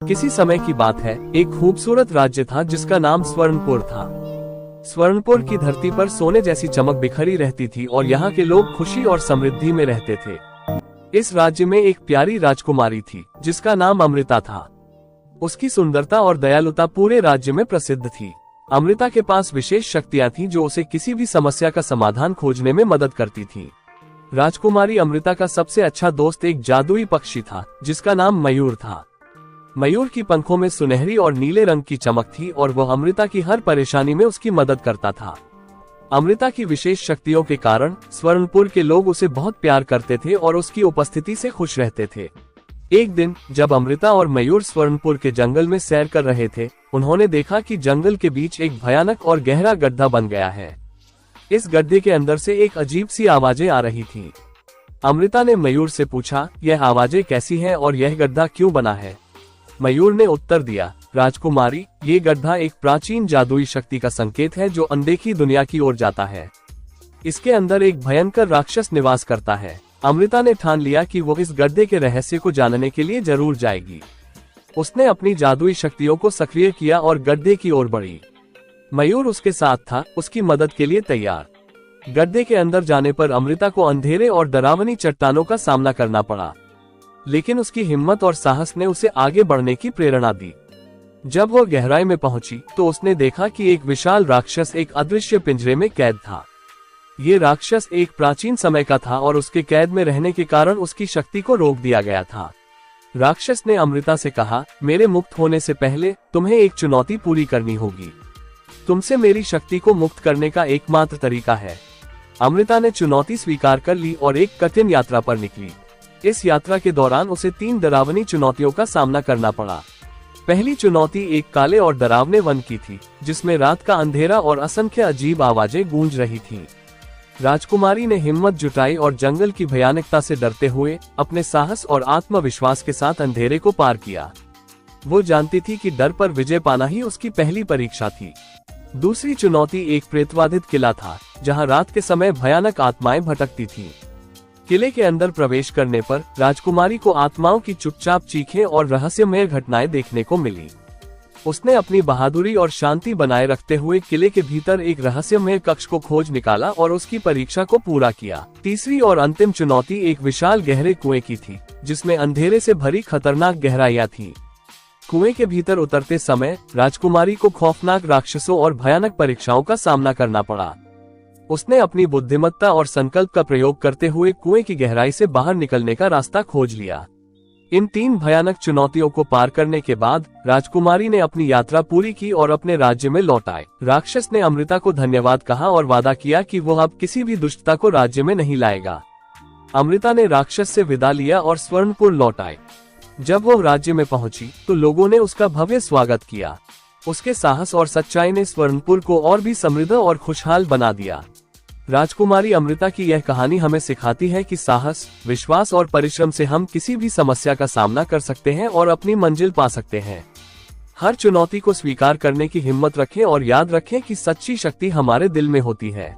किसी समय की बात है, एक खूबसूरत राज्य था जिसका नाम स्वर्णपुर था। स्वर्णपुर की धरती पर सोने जैसी चमक बिखरी रहती थी और यहाँ के लोग खुशी और समृद्धि में रहते थे। इस राज्य में एक प्यारी राजकुमारी थी जिसका नाम अमृता था। उसकी सुंदरता और दयालुता पूरे राज्य में प्रसिद्ध थी। अमृता के पास विशेष शक्तियां थीं जो उसे किसी भी समस्या का समाधान खोजने में मदद करती थी। राजकुमारी अमृता का सबसे अच्छा दोस्त एक जादुई पक्षी था जिसका नाम मयूर था। मयूर की पंखों में सुनहरी और नीले रंग की चमक थी और वह अमृता की हर परेशानी में उसकी मदद करता था। अमृता की विशेष शक्तियों के कारण स्वर्णपुर के लोग उसे बहुत प्यार करते थे और उसकी उपस्थिति से खुश रहते थे। एक दिन जब अमृता और मयूर स्वर्णपुर के जंगल में सैर कर रहे थे, उन्होंने देखा कि जंगल के बीच एक भयानक और गहरा गड्ढा बन गया है। इस गड्ढे के अंदर से एक अजीब सी आवाजें आ रही थीं। अमृता ने मयूर से पूछा, यह आवाजें कैसी हैं और यह गड्ढा क्यों बना है? मयूर ने उत्तर दिया, राजकुमारी, ये गड्ढा एक प्राचीन जादुई शक्ति का संकेत है जो अनदेखी दुनिया की ओर जाता है। इसके अंदर एक भयंकर राक्षस निवास करता है। अमृता ने ठान लिया कि वो इस गड्ढे के रहस्य को जानने के लिए जरूर जाएगी। उसने अपनी जादुई शक्तियों को सक्रिय किया और गड्ढे की ओर बढ़ी। मयूर उसके साथ था, उसकी मदद के लिए तैयार। गड्ढे के अंदर जाने पर अमृता को अंधेरे और डरावनी चट्टानों का सामना करना पड़ा, लेकिन उसकी हिम्मत और साहस ने उसे आगे बढ़ने की प्रेरणा दी। जब वह गहराई में पहुंची तो उसने देखा कि एक विशाल राक्षस एक अदृश्य पिंजरे में कैद था। ये राक्षस एक प्राचीन समय का था और उसके कैद में रहने के कारण उसकी शक्ति को रोक दिया गया था। राक्षस ने अमृता से कहा, मेरे मुक्त होने से पहले तुम्हें एक चुनौती पूरी करनी होगी। तुमसे मेरी शक्ति को मुक्त करने का एकमात्र तरीका है। अमृता ने चुनौती स्वीकार कर ली और एक कठिन यात्रा पर निकली। इस यात्रा के दौरान उसे 3 डरावनी चुनौतियों का सामना करना पड़ा। पहली चुनौती एक काले और डरावने वन की थी जिसमें रात का अंधेरा और असंख्य अजीब आवाजें गूंज रही थीं। राजकुमारी ने हिम्मत जुटाई और जंगल की भयानकता से डरते हुए अपने साहस और आत्मविश्वास के साथ अंधेरे को पार किया। वो जानती थी कि डर पर विजय पाना ही उसकी पहली परीक्षा थी। दूसरी चुनौती एक प्रेतवाधित किला था जहां रात के समय भयानक आत्माएं भटकती थीं। किले के अंदर प्रवेश करने पर राजकुमारी को आत्माओं की चुपचाप चीखें और रहस्यमय घटनाएं देखने को मिली। उसने अपनी बहादुरी और शांति बनाए रखते हुए किले के भीतर एक रहस्यमय कक्ष को खोज निकाला और उसकी परीक्षा को पूरा किया। तीसरी और अंतिम चुनौती एक विशाल गहरे कुएं की थी जिसमें अंधेरे से भरी खतरनाक गहराइयां थीं। कुएं के भीतर उतरते समय राजकुमारी को खौफनाक राक्षसों और भयानक परीक्षाओं का सामना करना पड़ा। उसने अपनी बुद्धिमत्ता और संकल्प का प्रयोग करते हुए कुएं की गहराई से बाहर निकलने का रास्ता खोज लिया। इन 3 भयानक चुनौतियों को पार करने के बाद राजकुमारी ने अपनी यात्रा पूरी की और अपने राज्य में लौट आए। राक्षस ने अमृता को धन्यवाद कहा और वादा किया कि वो अब किसी भी दुष्टता को राज्य में नहीं लाएगा। अमृता ने राक्षस से विदा लिया और स्वर्णपुर लौट आए। जब वो राज्य में पहुंची तो लोगों ने उसका भव्य स्वागत किया। उसके साहस और सच्चाई ने स्वर्णपुर को और भी समृद्ध और खुशहाल बना दिया। राजकुमारी अमृता की यह कहानी हमें सिखाती है कि साहस, विश्वास और परिश्रम से हम किसी भी समस्या का सामना कर सकते हैं और अपनी मंजिल पा सकते हैं। हर चुनौती को स्वीकार करने की हिम्मत रखें और याद रखें कि सच्ची शक्ति हमारे दिल में होती है।